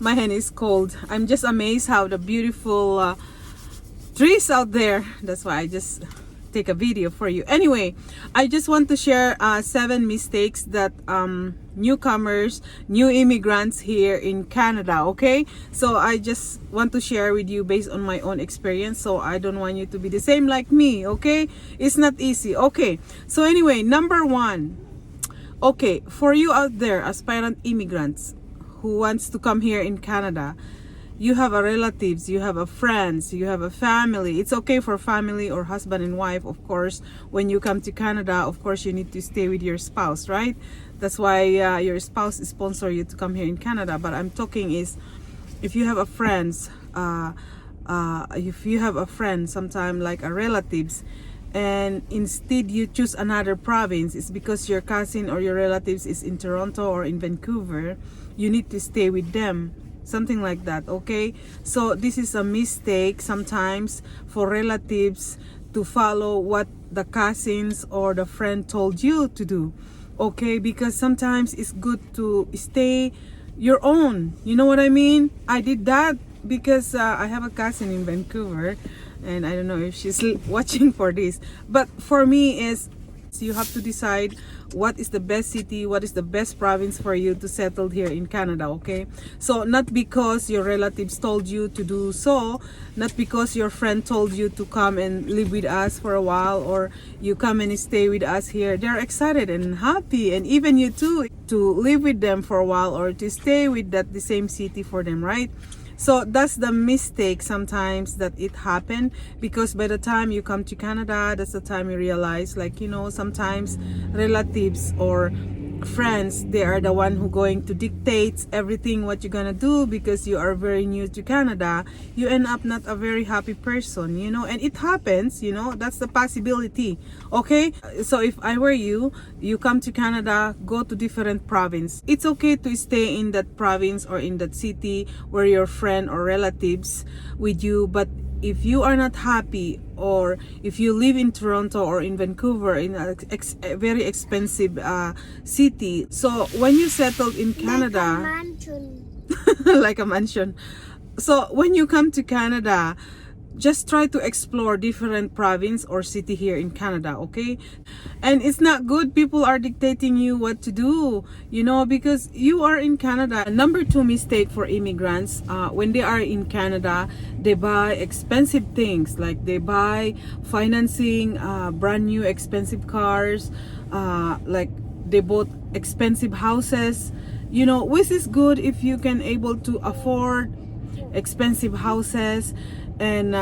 My hand is cold. I'm just amazed how the beautiful trees out there. That's why I just take a video for you. Anyway, I just want to share 7 mistakes that newcomers, new immigrants here in Canada. Okay, so I just want to share with you based on my own experience, so I don't want you to be the same like me. Okay, it's not easy. Okay, so anyway, number 1. Okay, for you out there, aspirant immigrants who wants to come here in Canada, you have a relatives, you have a friends, you have a family. It's okay for family or husband and wife. Of course, when you come to Canada, of course you need to stay with your spouse, right? That's why your spouse sponsor you to come here in Canada. But I'm talking is, if you have a friends, if you have a friend, sometime like a relatives, and instead you choose another province, it's because your cousin or your relatives is in Toronto or in Vancouver, you need to stay with them, something like that. Okay, so this is a mistake sometimes for relatives to follow what the cousins or the friend told you to do. Okay, because sometimes it's good to stay your own, you know what I mean? I did that because I have a cousin in Vancouver, and I don't know if she's watching for this, but for me is, you have to decide what is the best city, what is the best province for you to settle here in Canada. Okay, so not because your relatives told you to do so, not because your friend told you to come and live with us for a while, or you come and stay with us here. They're excited and happy, and even you too, to live with them for a while or to stay with the same city for them, right? So that's the mistake sometimes that it happened, because by the time you come to Canada, that's the time you realize, like, you know, sometimes relatives or friends, they are the one who going to dictate everything what you're gonna do, because you are very new to Canada. You end up not a very happy person, you know, and it happens, you know, that's the possibility. Okay, so if I were you, you come to Canada, go to different province. It's okay to stay in that province or in that city where your friend or relatives with you, but if you are not happy, or if you live in Toronto or in Vancouver, in a very expensive city, so when you settled in Canada, like a mansion. like a mansion, so when you come to Canada, just try to explore different province or city here in Canada. Okay, and it's not good people are dictating you what to do, you know, because you are in Canada. Number 2 mistake for immigrants, when they are in Canada, they buy expensive things, like they buy financing brand new expensive cars, like they bought expensive houses, you know, which is good if you can able to afford expensive houses, and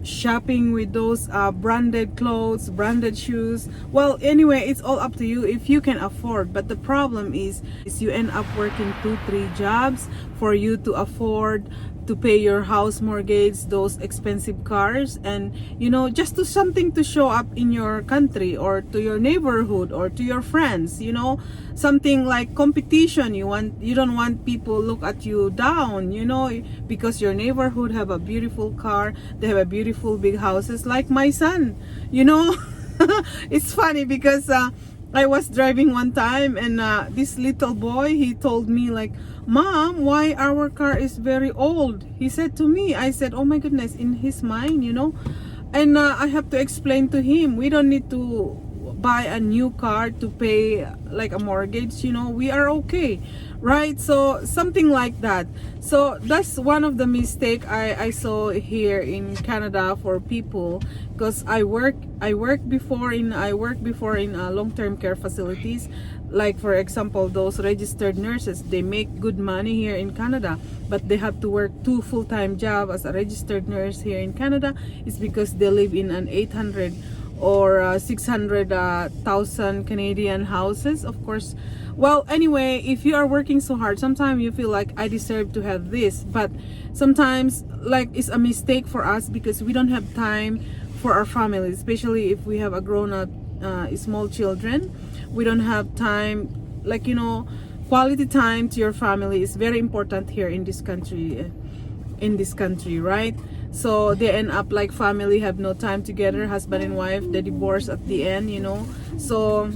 shopping with those branded clothes, branded shoes. Well, anyway, it's all up to you if you can afford. But the problem is you end up working 2-3 jobs for you to afford to pay your house mortgage, those expensive cars, and, you know, just to something to show up in your country or to your neighborhood or to your friends, you know, something like competition. You don't want people look at you down, you know, because your neighborhood have a beautiful car, they have a beautiful big houses, like my son, you know. It's funny because I was driving one time, and this little boy, he told me like, "Mom, why our car is very old?" He said to me. I said, "Oh my goodness," in his mind, you know. And I have to explain to him, we don't need to buy a new car to pay like a mortgage, you know, we are okay, right? So something like that. So that's one of the mistake I saw here in Canada for people, because I work before in long-term care facilities. Like, for example, those registered nurses, they make good money here in Canada, but they have to work 2 full-time jobs as a registered nurse here in Canada. It's because they live in an 800 or 600,000 Canadian houses, of course. Well, anyway, if you are working so hard, sometimes you feel like, I deserve to have this, but sometimes, like, it's a mistake for us because we don't have time for our family, especially if we have a grown-up small children. We don't have time, like, you know, quality time to your family is very important here in this country, right? So they end up like family have no time together, husband and wife, they divorce at the end, you know. So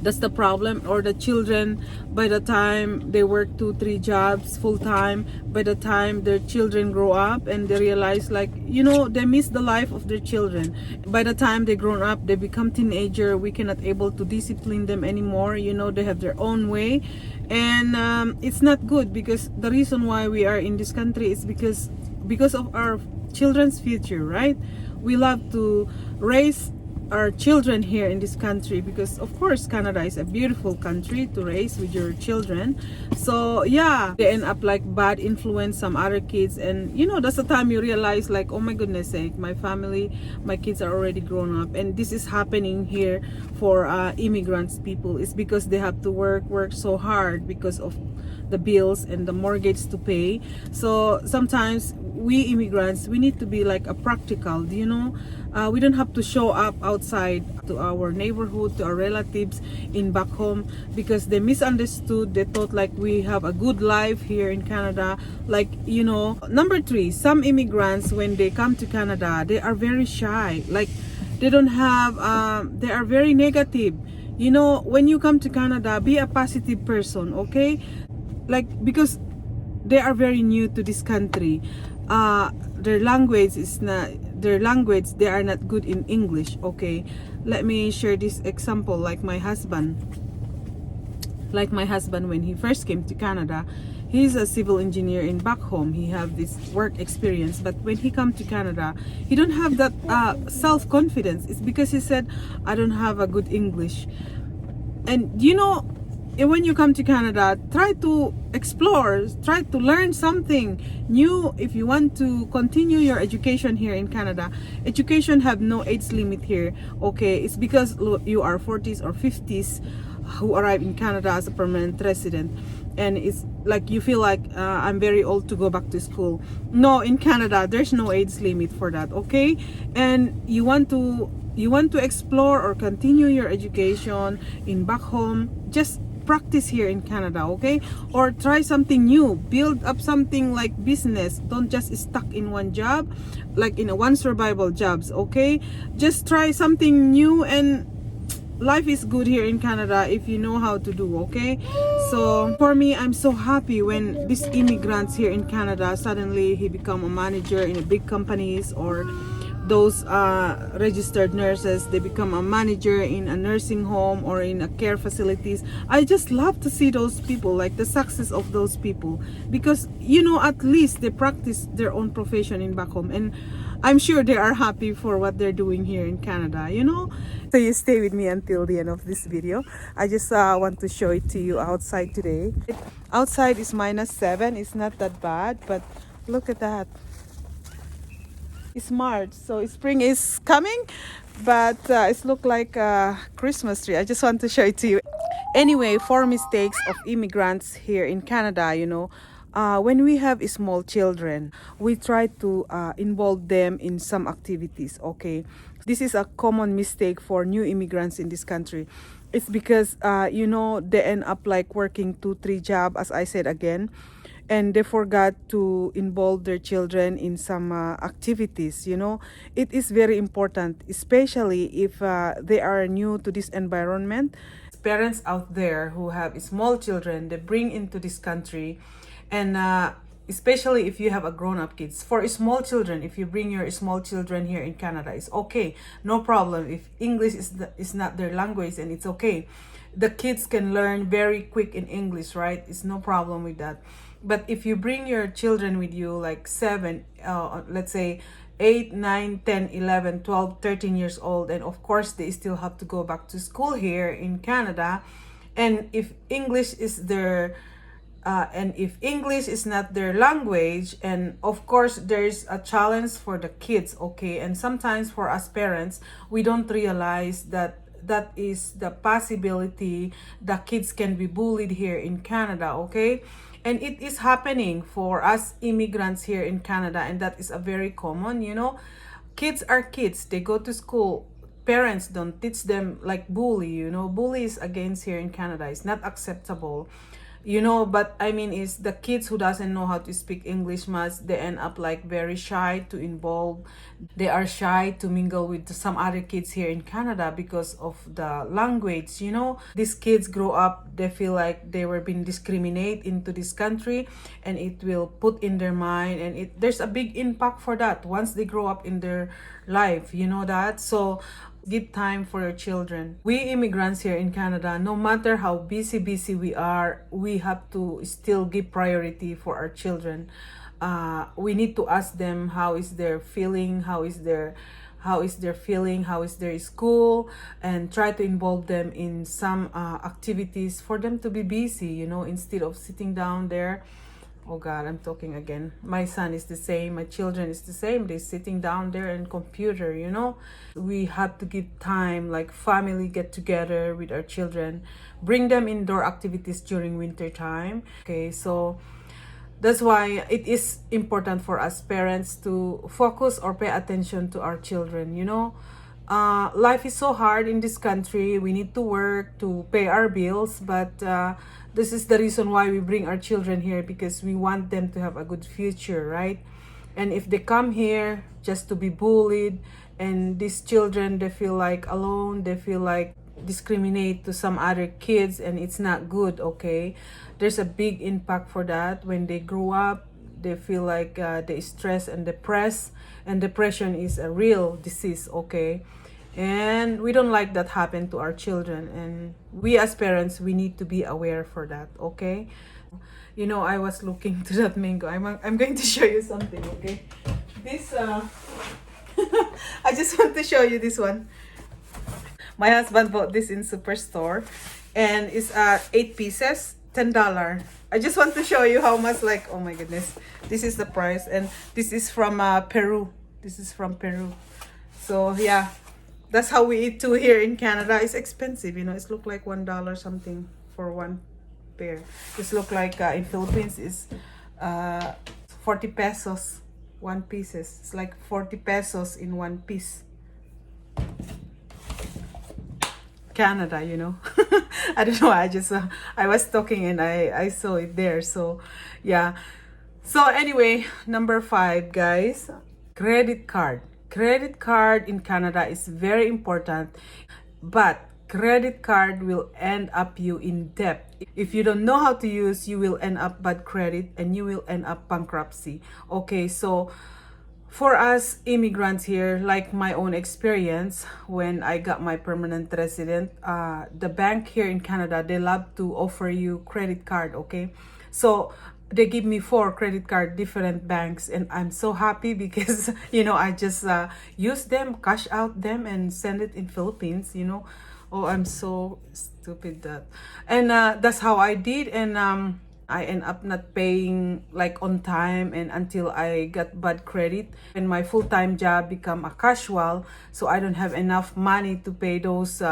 That's the problem. Or the children, by the time they work 2 3 jobs full time, by the time their children grow up and they realize, like, they miss the life of their children. By the time they grown up, they become teenager, we cannot able to discipline them anymore. They have their own way, and it's not good, because the reason why we are in this country is because of our children's future, right? We love to raise our children here in this country, because of course Canada is a beautiful country to raise with your children. So yeah, they end up like bad influence some other kids, and that's the time you realize, like, oh my goodness sake, my family, my kids are already grown up, and this is happening here for immigrants people. It's because they have to work so hard because of the bills and the mortgage to pay. So sometimes we immigrants, we need to be like a practical, we don't have to show up outside to our neighborhood, to our relatives in back home, because they misunderstood. They thought like we have a good life here in Canada. Like, number 3, some immigrants, when they come to Canada, they are very shy. Like, they don't have they are very negative. When you come to Canada, be a positive person, okay? Like, because they are very new to this country. Their language, they are not good in English, okay? Let me share this example. Like my husband, when he first came to Canada, he's a civil engineer in back home. He have this work experience, but when he come to Canada, he don't have that self-confidence. It's because he said, I don't have a good English. And when you come to Canada, try to explore, try to learn something new. If you want to continue your education here in Canada, education have no age limit here, okay? It's because you are 40s or 50s who arrive in Canada as a permanent resident, and it's like you feel like I'm very old to go back to school. No, in Canada there's no age limit for that, okay? And you want to explore or continue your education in back home, just practice here in Canada, okay? Or try something new, build up something like business. Don't just stuck in one job, like in a one survival jobs, okay? Just try something new, and life is good here in Canada if you know how to do, okay? So for me, I'm so happy when these immigrants here in Canada, suddenly he become a manager in a big companies, or those registered nurses, they become a manager in a nursing home or in a care facilities. I just love to see those people, like the success of those people, because at least they practice their own profession in back home, and I'm sure they are happy for what they're doing here in Canada. So you stay with me until the end of this video. I just want to show it to you outside today. Outside is -7. It's not that bad, but look at that. It's March, so spring is coming, but it's look like a Christmas tree. I just want to show it to you. Anyway, 4 mistakes of immigrants here in Canada. When we have small children, we try to involve them in some activities, okay? This is a common mistake for new immigrants in this country. It's because they end up like working 2 3 jobs, as I said again, and they forgot to involve their children in some activities. It is very important, especially if they are new to this environment. Parents out there who have small children, they bring into this country, and especially if you have a grown-up kids. For small children, if you bring your small children here in Canada, it's okay, no problem. If English is not their language, and it's okay, the kids can learn very quick in English, right? It's no problem with that. But if you bring your children with you, like 7, let's say 8, 9, 10, 11, 12, 13 years old, and of course they still have to go back to school here in Canada, and if English is not their language, and of course there's a challenge for the kids, okay? And sometimes for us parents, we don't realize that is the possibility that kids can be bullied here in Canada, okay? And it is happening for us immigrants here in Canada, and that is a very common. Kids are kids, they go to school. Parents don't teach them like bully. Bully is against here in Canada, it's not acceptable. you know. But I mean, is the kids who doesn't know how to speak English much, they end up like very shy to involve. They are shy to mingle with some other kids here in Canada because of the language, you know. These kids grow up, they feel like they were being discriminated into this country, and it will put in their mind, and there's a big impact for that once they grow up in their life, you know that. So give time for your children. We immigrants here in Canada, no matter how busy we are, we have to still give priority for our children. We need to ask them how is their feeling, how is their feeling, how is their school, and try to involve them in some activities for them to be busy, you know, instead of sitting down there. Oh God, I'm talking again. My son is the same, my children is the same. They're sitting down there and computer, you know. We have to give time, like family get together with our children, bring them indoor activities during winter time. Okay, so that's why it is important for us parents to focus or pay attention to our children, you know. Life is so hard in this country. We need to work to pay our bills, but this is the reason why we bring our children here, because we want them to have a good future, right? And if they come here just to be bullied, and these children, they feel like alone, they feel like discriminate to some other kids, and it's not good. Okay, there's a big impact for that. When they grow up, they feel like they stress and depressed, and depression is a real disease. Okay, and we don't like that happen to our children, and we as parents, we need to be aware for that. Okay, you know, I was looking to that mango. I'm going to show you something. Okay, this I just want to show you this one. My husband bought this in Superstore, and it's 8 pieces, $10. I just want to show you how much, like, oh my goodness, this is the price. And this is from Peru. This is from Peru. So yeah, that's how we eat too here in Canada. It's expensive, you know. It's look like $1 something for one pair. It's look like in Philippines is 40 pesos one pieces. It's like 40 pesos in one piece. Canada, you know. I don't know, I just I was talking and I saw it there. So yeah, so anyway, number 5, guys, credit card. Credit card in Canada is very important, but credit card will end up you in debt. If you don't know how to use, you will end up bad credit and you will end up bankruptcy. Okay, so for us immigrants here, like my own experience, when I got my permanent resident, the bank here in Canada, they love to offer you credit card. Okay, so they give me 4 credit card, different banks, and I'm so happy because you know, I just use them, cash out them, and send it in Philippines, you know. Oh, I'm so stupid that. And that's how I did. And I end up not paying like on time, and until I got bad credit and my full-time job become a casual, so I don't have enough money to pay those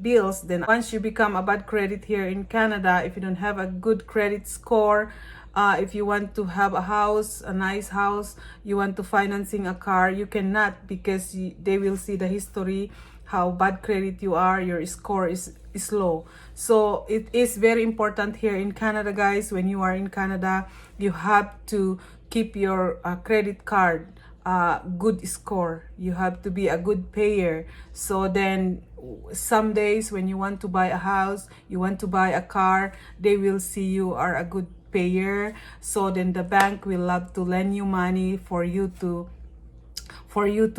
bills. Then once you become a bad credit here in Canada, if you don't have a good credit score, if you want to have a house, a nice house, you want to financing a car, you cannot, because they will see the history, how bad credit you are, your score is low. So it is very important here in Canada, guys. When you are in Canada, you have to keep your credit card good score. You have to be a good payer. So then some days when you want to buy a house, you want to buy a car, they will see you are a good payer. So then the bank will love to lend you money for you to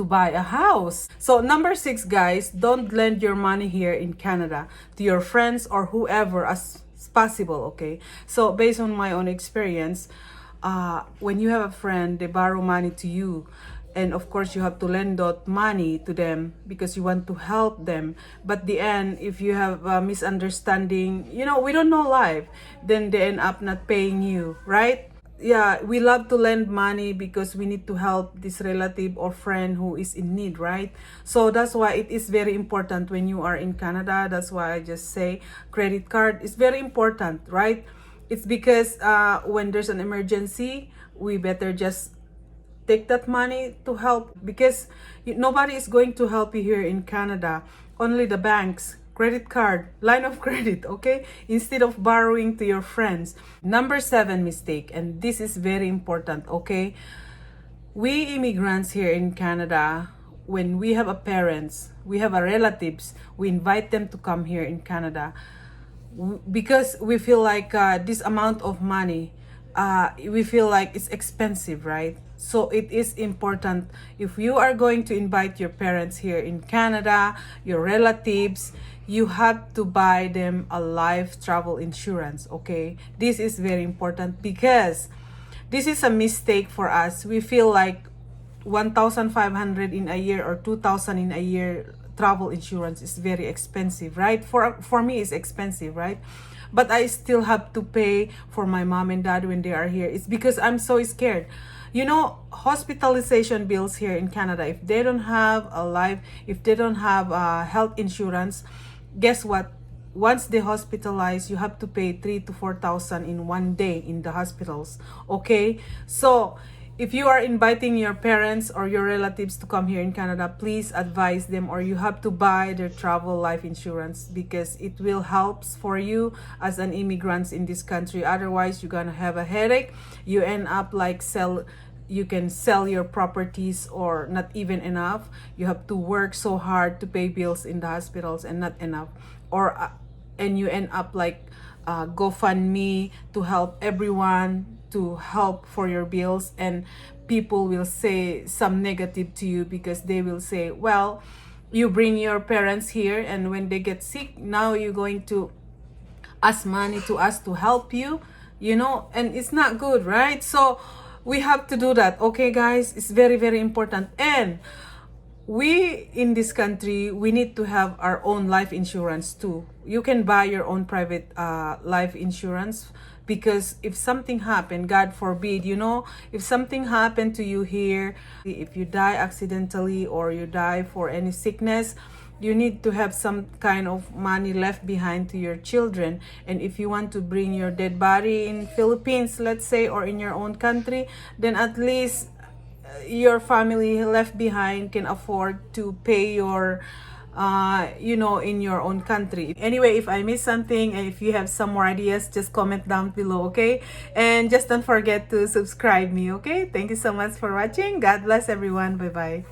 buy a house. So number 6, guys, don't lend your money here in Canada to your friends or whoever as possible. Okay, so based on my own experience, when you have a friend, they borrow money to you, and of course you have to lend that money to them because you want to help them. But the end, if you have a misunderstanding, you know, we don't know life, then they end up not paying you, right? Yeah, we love to lend money because we need to help this relative or friend who is in need, right? So that's why it is very important when you are in Canada. That's why I just say credit card is very important, right? It's because when there's an emergency, we better just take that money to help, because nobody is going to help you here in Canada. Only the banks, credit card, line of credit, okay? Instead of borrowing to your friends. Number 7 mistake, and this is very important, okay? We immigrants here in Canada, when we have a parents, we have a relatives, we invite them to come here in Canada because we feel like this amount of money, we feel like it's expensive, right? So it is important, if you are going to invite your parents here in Canada, your relatives, you have to buy them a life travel insurance, okay? This is very important because this is a mistake for us. We feel like 1,500 in a year or 2,000 in a year travel insurance is very expensive, right? For me, it's expensive, right? But I still have to pay for my mom and dad when they are here. It's because I'm so scared. You know, hospitalization bills here in Canada, if they don't have a life, if they don't have health insurance, guess what? Once they hospitalize, you have to pay 3,000 to 4,000 in one day in the hospitals, okay? So if you are inviting your parents or your relatives to come here in Canada, please advise them, or you have to buy their travel life insurance because it will help for you as an immigrant in this country. Otherwise, you're gonna have a headache. You end up like you can sell your properties or not even enough. You have to work so hard to pay bills in the hospitals and not enough. Or and you end up like GoFundMe to help everyone, to help for your bills, and people will say some negative to you because they will say, well, you bring your parents here and when they get sick, now you're going to ask money to us to help you, you know, and it's not good, right? So we have to do that, okay guys? It's very, very important. And we in this country, we need to have our own life insurance too. You can buy your own private life insurance, because if something happened, God forbid, you know, if something happened to you here, if you die accidentally or you die for any sickness, you need to have some kind of money left behind to your children. And if you want to bring your dead body in Philippines, let's say, or in your own country, then at least your family left behind can afford to pay your you know, in your own country. Anyway, if I missed something and if you have some more ideas, just comment down below, okay? And just don't forget to subscribe me, okay? Thank you so much for watching. God bless everyone. Bye bye.